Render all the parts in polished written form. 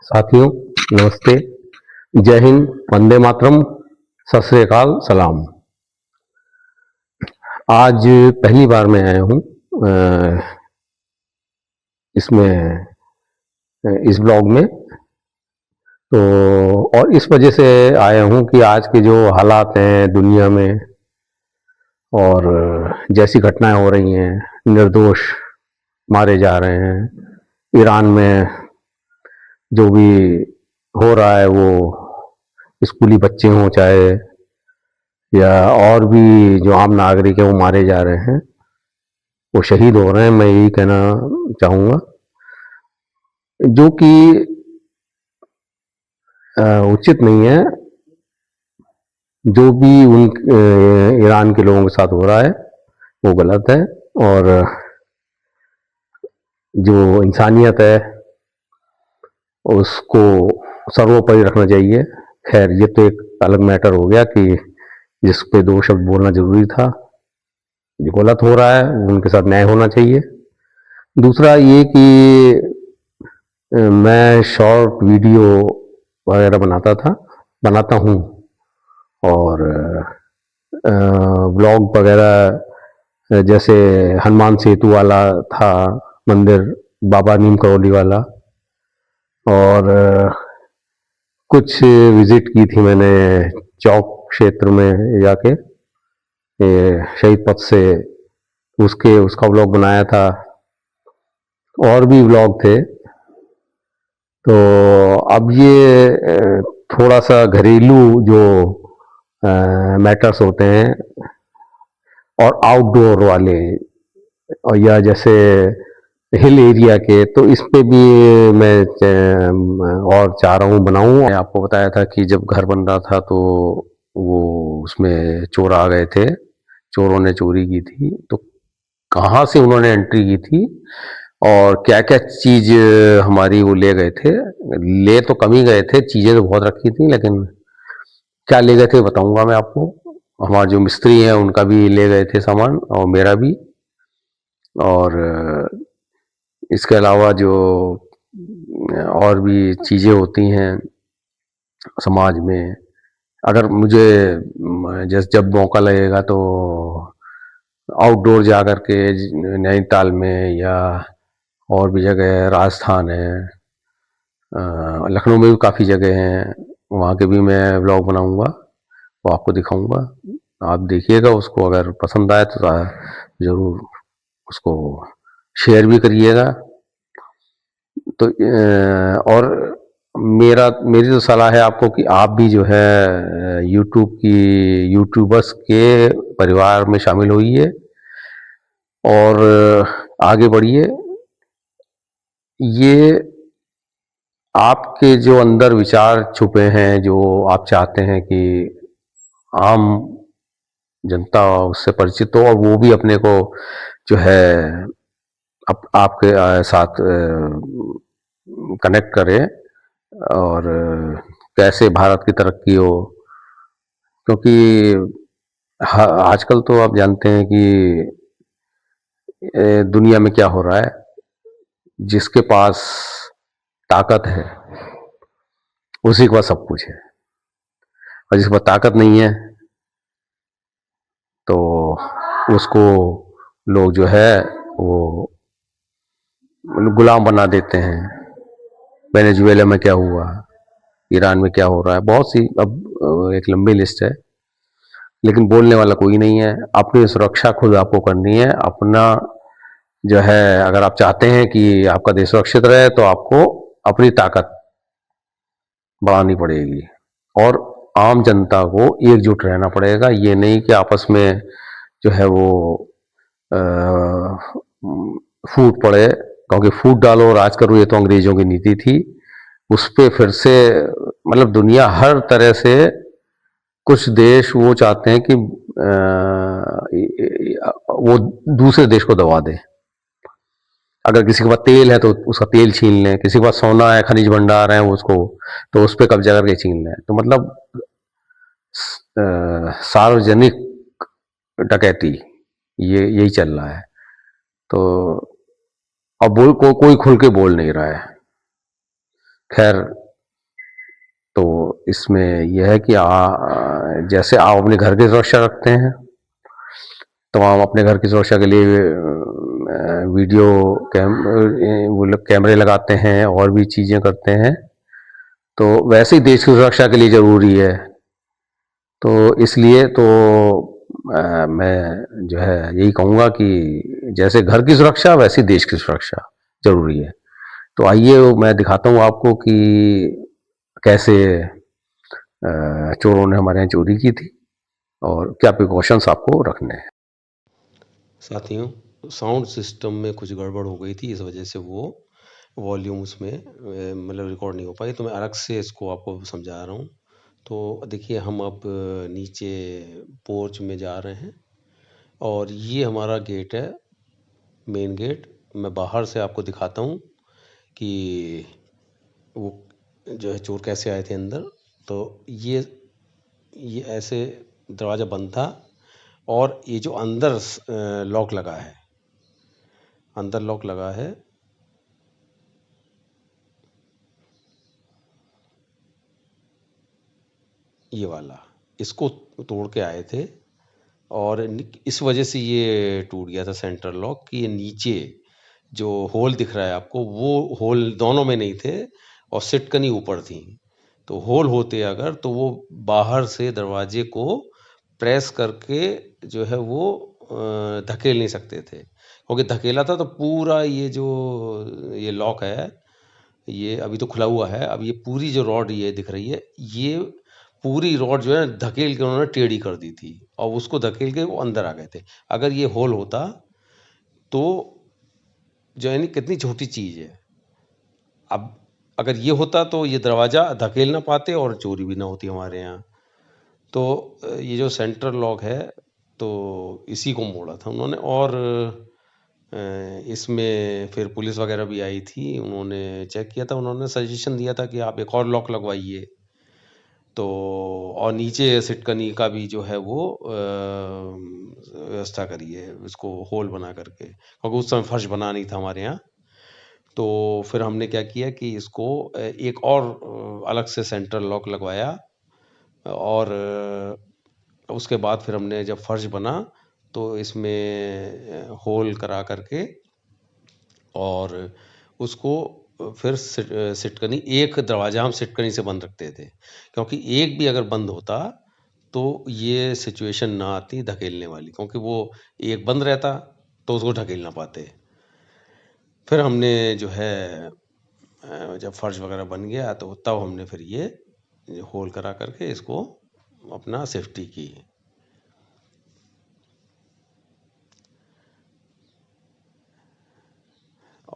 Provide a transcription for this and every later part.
साथियों, नमस्ते। जय हिंद, वंदे मातरम, सत श्री अकाल, सलाम। आज पहली बार मैं आया हूँ इसमें, इस ब्लॉग में। तो और इस वजह से आया हूँ कि आज के जो हालात हैं दुनिया में और जैसी घटनाएं हो रही हैं, निर्दोष मारे जा रहे हैं, ईरान में जो भी हो रहा है, वो स्कूली बच्चे हों चाहे या और भी जो आम नागरिक हैं वो मारे जा रहे हैं, वो शहीद हो रहे हैं। मैं यही कहना चाहूँगा जो कि उचित नहीं है। जो भी उन ईरान के लोगों के साथ हो रहा है वो गलत है और जो इंसानियत है उसको सर्वोपरि रखना चाहिए। खैर, ये तो एक अलग मैटर हो गया कि जिस पे दो शब्द बोलना जरूरी था। जो गलत हो रहा है उनके साथ न्याय होना चाहिए। दूसरा ये कि मैं शॉर्ट वीडियो वगैरह बनाता हूँ और ब्लॉग वगैरह, जैसे हनुमान सेतु वाला था मंदिर, बाबा नीम करौली वाला, और कुछ विजिट की थी मैंने चौक क्षेत्र में जाके, शहीद पथ से उसका ब्लॉग बनाया था। और भी ब्लॉग थे। तो अब ये थोड़ा सा घरेलू जो मैटर्स होते हैं और आउटडोर वाले, और या जैसे हिल एरिया के, तो इस पे भी मैं और चाह रहा हूँ बनाऊं। मैं आपको बताया था कि जब घर बन रहा था तो वो उसमें चोर आ गए थे, चोरों ने चोरी की थी। तो कहाँ से उन्होंने एंट्री की थी और क्या क्या चीज हमारी वो ले गए थे। ले तो कम ही गए थे, चीजें तो बहुत रखी थी, लेकिन क्या ले गए थे बताऊंगा मैं आपको। हमारे जो मिस्त्री हैं उनका भी ले गए थे सामान और मेरा भी। और इसके अलावा जो और भी चीजें होती हैं समाज में, अगर मुझे जैसे जब मौका लगेगा तो आउटडोर जा कर के नैनीताल में या और भी जगह है, राजस्थान है, लखनऊ में भी काफ़ी जगह हैं, वहाँ के भी मैं ब्लॉग बनाऊंगा, वो आपको दिखाऊंगा। आप देखिएगा, उसको अगर पसंद आए तो ज़रूर उसको शेयर भी करिएगा। तो और मेरी तो सलाह है आपको कि आप भी जो है यूट्यूबर्स के परिवार में शामिल होइए और आगे बढ़िए। ये आपके जो अंदर विचार छुपे हैं, जो आप चाहते हैं कि आम जनता उससे परिचित हो और वो भी अपने को जो है आपके साथ कनेक्ट करे और कैसे भारत की तरक्की हो। क्योंकि आजकल तो आप जानते हैं कि दुनिया में क्या हो रहा है। जिसके पास ताकत है उसी के पास सब कुछ है, और जिसके पास ताकत नहीं है तो उसको लोग जो है वो गुलाम बना देते हैं। वेनेजुएला में क्या हुआ, ईरान में क्या हो रहा है, बहुत सी अब एक लंबी लिस्ट है, लेकिन बोलने वाला कोई नहीं है। अपनी सुरक्षा खुद आपको करनी है। अपना जो है, अगर आप चाहते हैं कि आपका देश सुरक्षित रहे तो आपको अपनी ताकत बढ़ानी पड़ेगी और आम जनता को एकजुट रहना पड़ेगा। ये नहीं कि आपस में जो है वो फूट पड़े, क्योंकि फूट डालो राज करो, ये तो अंग्रेजों की नीति थी। उस पर फिर से मतलब दुनिया हर तरह से, कुछ देश वो चाहते हैं कि वो दूसरे देश को दबा दे। अगर किसी के पास तेल है तो उसका तेल छीन लें, किसी के पास सोना है, खनिज भंडार है उसको, तो उस पर कब्जा करके छीन लें। तो मतलब सार्वजनिक डकैती, ये यही चल रहा है। तो अब कोई खुल के बोल नहीं रहा है। खैर, तो इसमें यह है कि जैसे आप अपने घर की सुरक्षा रखते हैं, तो हम अपने घर की सुरक्षा के लिए वीडियो वो लोग कैमरे लगाते हैं और भी चीज़ें करते हैं, तो वैसे ही देश की सुरक्षा के लिए ज़रूरी है। तो इसलिए तो मैं जो है यही कहूँगा कि जैसे घर की सुरक्षा वैसे ही देश की सुरक्षा ज़रूरी है। तो आइए मैं दिखाता हूँ आपको कि कैसे चोरों ने हमारे यहाँ चोरी की थी और क्या प्रिकॉशंस आपको रखने हैं। साथियों, साउंड सिस्टम में कुछ गड़बड़ हो गई थी, इस वजह से वो वॉल्यूम उसमें मतलब रिकॉर्ड नहीं हो पाई। तो मैं अलग से इसको आपको समझा रहा हूँ। तो देखिए, हम अब नीचे पोर्च में जा रहे हैं और ये हमारा गेट है, मेन गेट। मैं बाहर से आपको दिखाता हूँ कि वो जो है चोर कैसे आए थे अंदर। तो ये ऐसे दरवाज़ा बंद था और ये जो अंदर लॉक लगा है, अंदर लॉक लगा है, ये वाला, इसको तोड़ के आए थे। और इस वजह से ये टूट गया था सेंटर लॉक कि ये नीचे जो होल दिख रहा है आपको, वो होल दोनों में नहीं थे और सिटकनी ऊपर थी। तो होल होते अगर, तो वो बाहर से दरवाजे को प्रेस करके जो है वो धकेल नहीं सकते थे, क्योंकि धकेला था तो पूरा ये जो ये लॉक है, ये अभी तो खुला हुआ है। अब ये पूरी जो रॉड ये दिख रही है, ये पूरी रॉड जो है धकेल के उन्होंने टेढ़ी कर दी थी और उसको धकेल के वो अंदर आ गए थे। अगर ये होल होता तो जो है कितनी छोटी चीज़ है। अब अगर ये होता तो ये दरवाज़ा धकेल ना पाते और चोरी भी ना होती हमारे यहाँ। तो ये जो सेंटर लॉक है, तो इसी को मोड़ा था उन्होंने। और इसमें फिर पुलिस वगैरह भी आई थी, उन्होंने चेक किया था, उन्होंने सजेशन दिया था कि आप एक और लॉक लगवाइए। तो और नीचे सिटकनी का भी जो है वो व्यवस्था करिए, इसको होल बना करके, क्योंकि उस समय फर्श बना नहीं था हमारे यहाँ। तो फिर हमने क्या किया कि इसको एक और अलग से सेंटर लॉक लगवाया। और उसके बाद फिर हमने जब फर्श बना तो इसमें होल करा करके और उसको फिर सिटकनी, एक दरवाज़ा हम सिटकनी से बंद रखते थे, क्योंकि एक भी अगर बंद होता तो ये सिचुएशन ना आती धकेलने वाली, क्योंकि वो एक बंद रहता तो उसको ढकेल ना पाते। फिर हमने जो है जब फर्श वगैरह बन गया तो तब हमने फिर ये होल करा करके इसको अपना सेफ्टी की।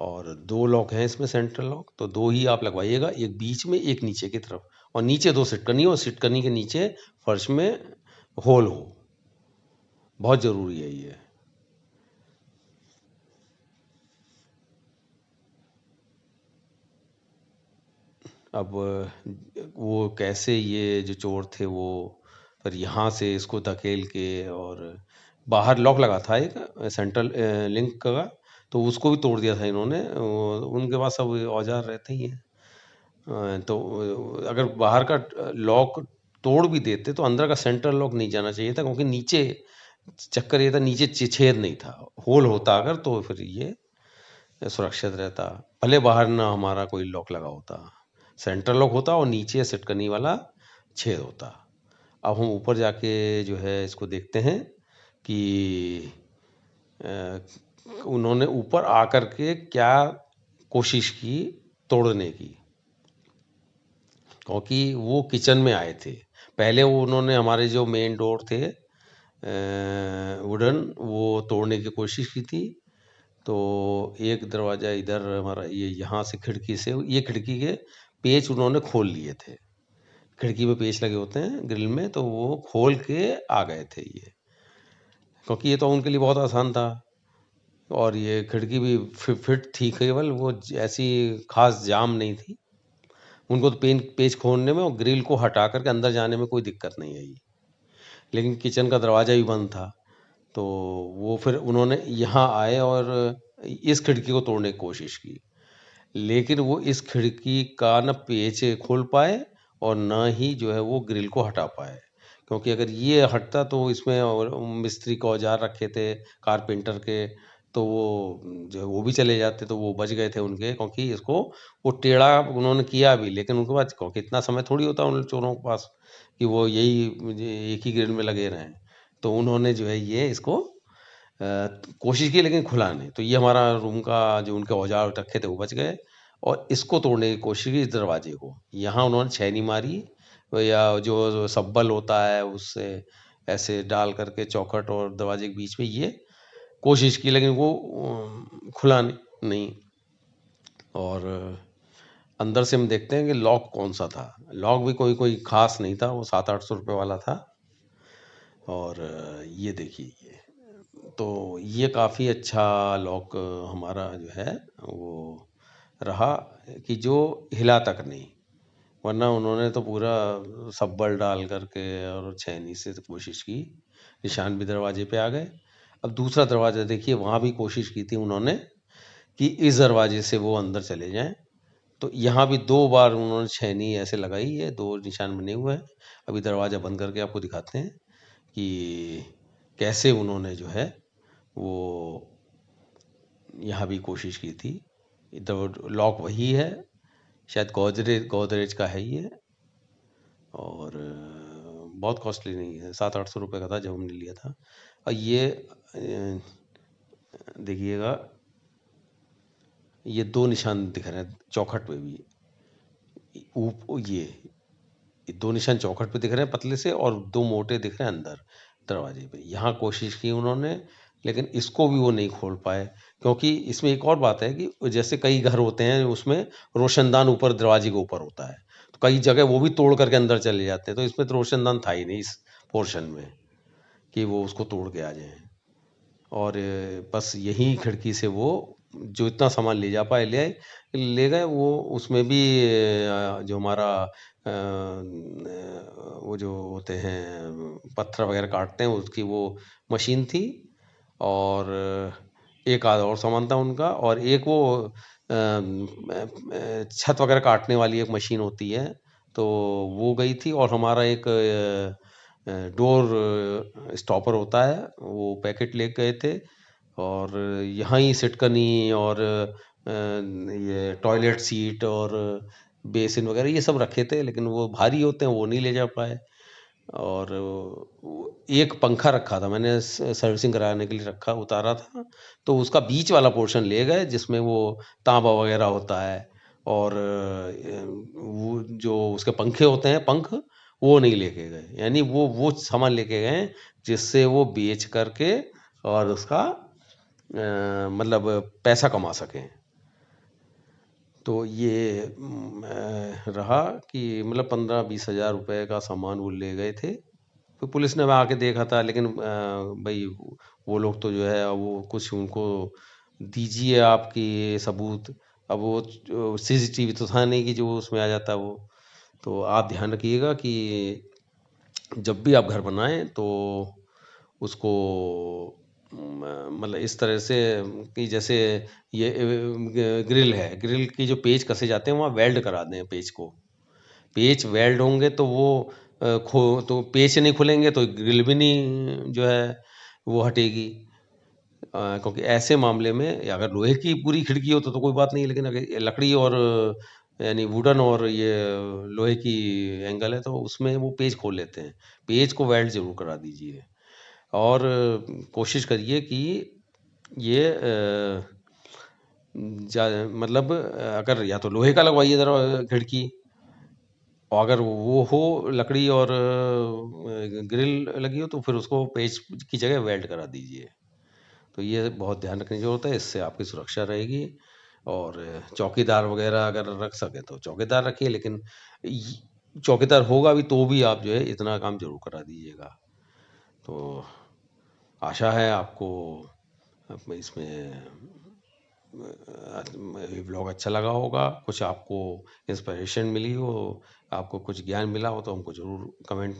और 2 लॉक हैं इसमें सेंट्रल लॉक, तो 2 ही आप लगवाइएगा, एक बीच में, एक नीचे की तरफ, और नीचे 2 सिटकनी और सिटकनी के नीचे फर्श में होल हो। बहुत ज़रूरी है ये। अब वो कैसे ये जो चोर थे वो फिर यहाँ से इसको धकेल के, और बाहर लॉक लगा था एक सेंट्रल लिंक का, तो उसको भी तोड़ दिया था इन्होंने। उनके पास सब औजार रहते ही हैं। तो अगर बाहर का लॉक तोड़ भी देते तो अंदर का सेंट्रल लॉक नहीं जाना चाहिए था, क्योंकि नीचे चक्कर ये था, नीचे छेद नहीं था। होल होता अगर तो फिर ये सुरक्षित रहता, भले बाहर ना हमारा कोई लॉक लगा होता, सेंट्रल लॉक होता और नीचे सिटकनी वाला छेद होता। अब हम ऊपर जाके जो है इसको देखते हैं कि अ, उन्होंने ऊपर आकर के क्या कोशिश की तोड़ने की, क्योंकि वो किचन में आए थे। पहले वो उन्होंने हमारे जो मेन डोर थे वुडन, वो तोड़ने की कोशिश की थी। तो एक दरवाज़ा इधर हमारा ये यहाँ से खिड़की से, ये खिड़की के पेच उन्होंने खोल लिए थे। खिड़की में पेच लगे होते हैं ग्रिल में, तो वो खोल के आ गए थे ये, क्योंकि ये तो उनके लिए बहुत आसान था। और ये खिड़की भी फिट थी, केवल वो ऐसी खास जाम नहीं थी। उनको तो पेच खोलने में और ग्रिल को हटा करके अंदर जाने में कोई दिक्कत नहीं आई। लेकिन किचन का दरवाज़ा भी बंद था, तो वो फिर उन्होंने यहाँ आए और इस खिड़की को तोड़ने की कोशिश की। लेकिन वो इस खिड़की का ना पेच खोल पाए और ना ही जो है वो ग्रिल को हटा पाए, क्योंकि अगर ये हटता तो इसमें और मिस्त्री के औजार रखे थे कारपेंटर के, तो वो जो है वो भी चले जाते, तो वो बच गए थे उनके, क्योंकि इसको वो टेढ़ा उन्होंने किया भी, लेकिन उनके पास क्योंकि इतना समय थोड़ी होता उन चोरों के पास कि वो यही एक ही ग्रिल में लगे रहें, तो उन्होंने जो है ये इसको कोशिश की लेकिन खुला नहीं। तो ये हमारा रूम का जो उनके औजार रखे थे वो बच गए, और इसको तोड़ने की कोशिश की, इस दरवाजे को। यहाँ उन्होंने छेनी मारी, या जो सब्बल होता है उससे ऐसे डाल करके चौखट और दरवाजे के बीच में ये कोशिश की, लेकिन वो खुला नहीं। और अंदर से हम देखते हैं कि लॉक कौन सा था। लॉक भी कोई खास नहीं था, वो 700-800 रुपये वाला था। और ये देखिए, ये तो ये काफ़ी अच्छा लॉक हमारा जो है वो रहा, कि जो हिला तक नहीं, वरना उन्होंने तो पूरा सब्बल डाल करके और छेनी से तो कोशिश की, निशान भी दरवाजे पे आ गए। अब दूसरा दरवाज़ा देखिए, वहाँ भी कोशिश की थी उन्होंने कि इस दरवाजे से वो अंदर चले जाएं, तो यहाँ भी 2 बार उन्होंने छेनी ऐसे लगाई है, 2 निशान बने हुए हैं। अभी दरवाज़ा बंद करके आपको दिखाते हैं कि कैसे उन्होंने जो है वो यहाँ भी कोशिश की थी। लॉक वही है, शायद गोदरेज का है ये, और बहुत कॉस्टली नहीं है, 700-800 रुपये का था जब हमने लिया था। और ये देखिएगा, ये 2 निशान दिख रहे हैं चौखट पे भी, ये 2 निशान चौखट पे दिख रहे हैं पतले से, और 2 मोटे दिख रहे हैं अंदर दरवाजे पे। यहाँ कोशिश की उन्होंने, लेकिन इसको भी वो नहीं खोल पाए, क्योंकि इसमें एक और बात है कि जैसे कई घर होते हैं उसमें रोशनदान ऊपर दरवाजे के ऊपर होता है, तो कई जगह वो भी तोड़ करके अंदर चले जाते हैं, तो इसमें तो रोशनदान था ही नहीं इस पोर्शन में कि वो उसको तोड़ के आ जाएँ। और बस यही खिड़की से वो जो इतना सामान ले जा पाए ले गए। वो उसमें भी जो हमारा वो जो होते हैं पत्थर वगैरह काटते हैं उसकी वो मशीन थी, और एक आधा और सामान था उनका, और एक वो छत वगैरह काटने वाली एक मशीन होती है, तो वो गई थी, और हमारा एक डोर स्टॉपर होता है वो पैकेट ले गए थे। और यहाँ ही सिटकनी और ये टॉयलेट सीट और बेसिन वगैरह ये सब रखे थे, लेकिन वो भारी होते हैं वो नहीं ले जा पाए। और एक पंखा रखा था, मैंने सर्विसिंग कराने के लिए रखा उतारा था, तो उसका बीच वाला पोर्शन ले गए जिसमें वो तांबा वगैरह होता है, और वो जो उसके पंखे होते हैं पंख, वो नहीं लेके गए। यानी वो सामान लेके गए जिससे वो बेच करके और उसका मतलब पैसा कमा सकें। तो ये रहा कि मतलब 15-20 हज़ार रुपये का सामान वो ले गए थे। तो पुलिस ने वहाँ आके देखा था, लेकिन भाई वो लोग तो जो है वो कुछ उनको दीजिए आपकी सबूत। अब वो सीसीटीवी तो था नहीं कि जो उसमें आ जाता वो। तो आप ध्यान रखिएगा कि जब भी आप घर बनाएं तो उसको मतलब इस तरह से कि जैसे ये ग्रिल है, ग्रिल की जो पेच कसे जाते हैं वहाँ वेल्ड करा दें पेच को। पेच वेल्ड होंगे तो वो तो पेच नहीं खुलेंगे तो ग्रिल भी नहीं जो है वो हटेगी। क्योंकि ऐसे मामले में या अगर लोहे की पूरी खिड़की हो तो कोई बात नहीं, लेकिन अगर ये लकड़ी और यानी वुडन और ये लोहे की एंगल है तो उसमें वो पेच खोल लेते हैं। पेच को वेल्ड ज़रूर करा दीजिए, और कोशिश करिए कि ये मतलब अगर या तो लोहे का लगवाइए खिड़की, और अगर वो हो लकड़ी और ग्रिल लगी हो तो फिर उसको पेच की जगह वेल्ड करा दीजिए। तो ये बहुत ध्यान रखने की ज़रूरत है, इससे आपकी सुरक्षा रहेगी। और चौकीदार वगैरह अगर रख सकें तो चौकीदार रखिए, लेकिन चौकीदार होगा भी तो भी आप जो है इतना काम ज़रूर करा दीजिएगा। तो आशा है आपको इसमें ये ब्लॉग अच्छा लगा होगा, कुछ आपको इंस्पिरेशन मिली हो, आपको कुछ ज्ञान मिला हो, तो हमको ज़रूर कमेंट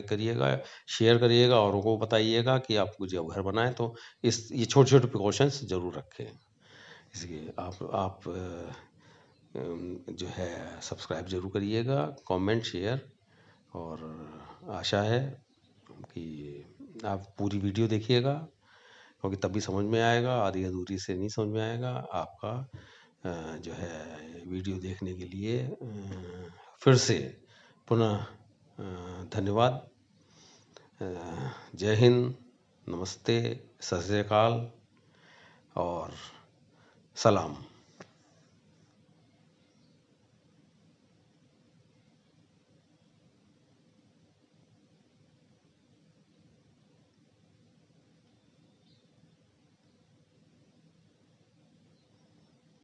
करिएगा, शेयर करिएगा, औरों को बताइएगा कि आप जब घर बनाएं तो ये छोटे छोटे प्रिकॉशंस ज़रूर रखें। इसलिए आप जो है सब्सक्राइब ज़रूर करिएगा, कमेंट, शेयर, और आशा है कि आप पूरी वीडियो देखिएगा, क्योंकि तभी समझ में आएगा, आधी अधूरी से नहीं समझ में आएगा। आपका जो है वीडियो देखने के लिए फिर से पुनः धन्यवाद। जय हिंद, नमस्ते, सत श्री अकाल और सलाम।